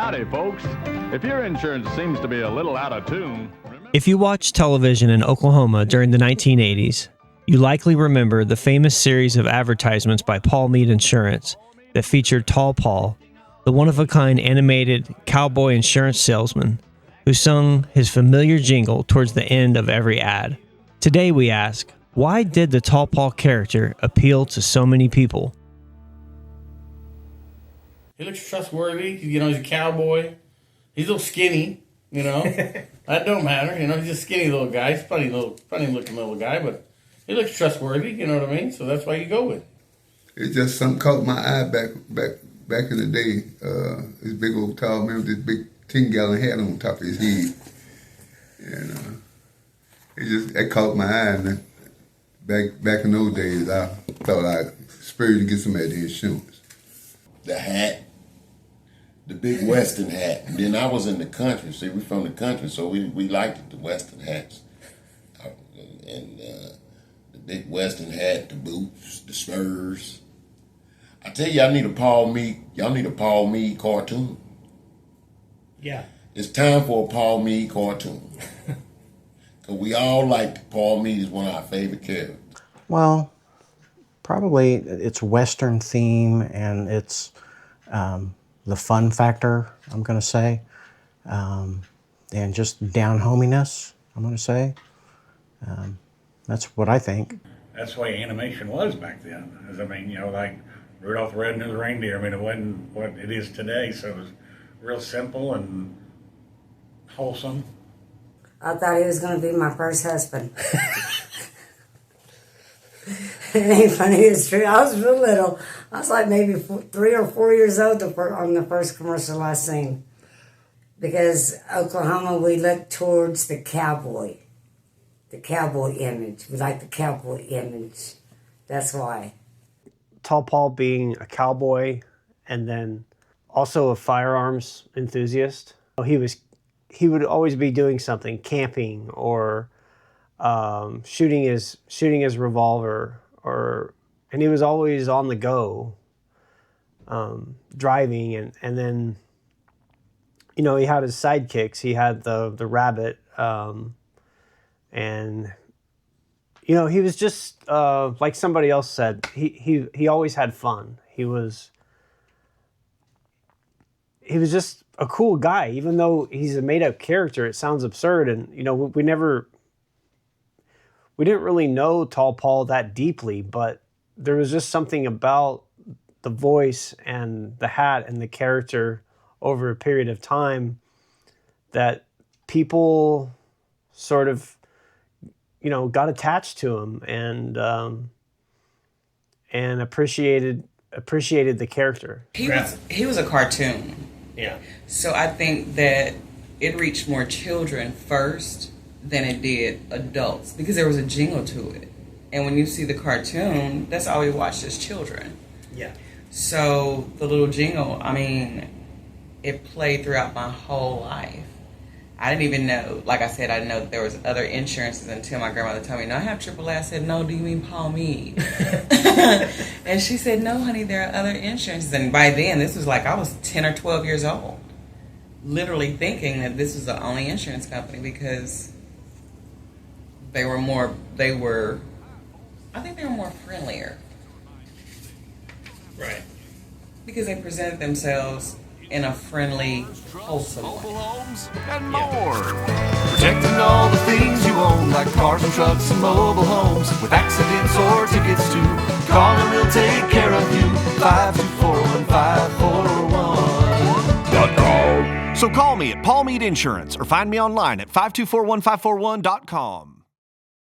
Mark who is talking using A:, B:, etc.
A: Howdy, folks. If your insurance seems to be a little out of tune...
B: If you watched television in Oklahoma during the 1980s, you likely remember the famous series of advertisements by Paul Mead Insurance that featured Tall Paul, the one-of-a-kind animated cowboy insurance salesman who sung his familiar jingle towards the end of every ad. Today we ask, why did the Tall Paul character appeal to so many people?
C: He looks trustworthy. He's a cowboy. He's a little skinny, That don't matter, He's a skinny little guy. He's a funny looking little guy, but he looks trustworthy, you know what I mean? So that's why you go with.
D: It's just something caught my eye back in the day. This big old tall man with this big 10-gallon hat on top of his head. And that caught my eye. And back in those days, I thought I'd spurred to get some of the insurance.
E: The hat, the big Western hat. And then I was in the country. See, we're from the country, so we liked the Western hats. And the big Western hat, the boots, the spurs. I tell you, y'all need a Paul Mead cartoon.
F: Yeah.
E: It's time for a Paul Mead cartoon. Because we all like Paul Mead is one of our favorite characters.
F: Well, probably it's Western theme and it's the fun factor, I'm going to say. And just down-hominess, I'm going to say. That's what I think.
G: That's the way animation was back then. Like Rudolph the Red-Nosed Reindeer. It wasn't what it is today, so it was real simple and wholesome.
H: I thought he was going to be my first husband. It ain't funny, it's true. I was real little. I was like maybe 3 or 4 years old on the first commercial I seen. Because Oklahoma, we look towards the cowboy image. We like the cowboy image. That's why.
B: Tall Paul being a cowboy and then also a firearms enthusiast. He would always be doing something, camping or shooting his revolver, and he was always on the go, driving, and then he had his sidekicks. He had the rabbit, and he was just like somebody else said. He always had fun. He was just a cool guy, even though he's a made-up character. It sounds absurd, and we didn't really know Tall Paul that deeply, but there was just something about the voice and the hat and the character over a period of time that people sort of got attached to him and appreciated the character.
I: He was a cartoon.
F: Yeah.
I: So I think that it reached more children first than it did adults because there was a jingle to it. And when you see the cartoon, that's all we watched as children.
F: Yeah.
I: So the little jingle, it played throughout my whole life. I didn't even know, like I said, I didn't know that there was other insurances until my grandmother told me, no, I have AAA. I said, no, do you mean Paul Mead? And she said, no, honey, there are other insurances. And by then, this was like I was 10 or 12 years old, literally thinking that this was the only insurance company because I think they were more friendlier.
F: Right.
I: Because they presented themselves in a friendly, wholesome way.
J: Homes and more. Protecting all the things you own, like cars and trucks and mobile homes. With accidents or tickets too, call and we'll take care of you. 524-1541.com. So call me at Paul Mead Insurance or find me online at 524-1541.com.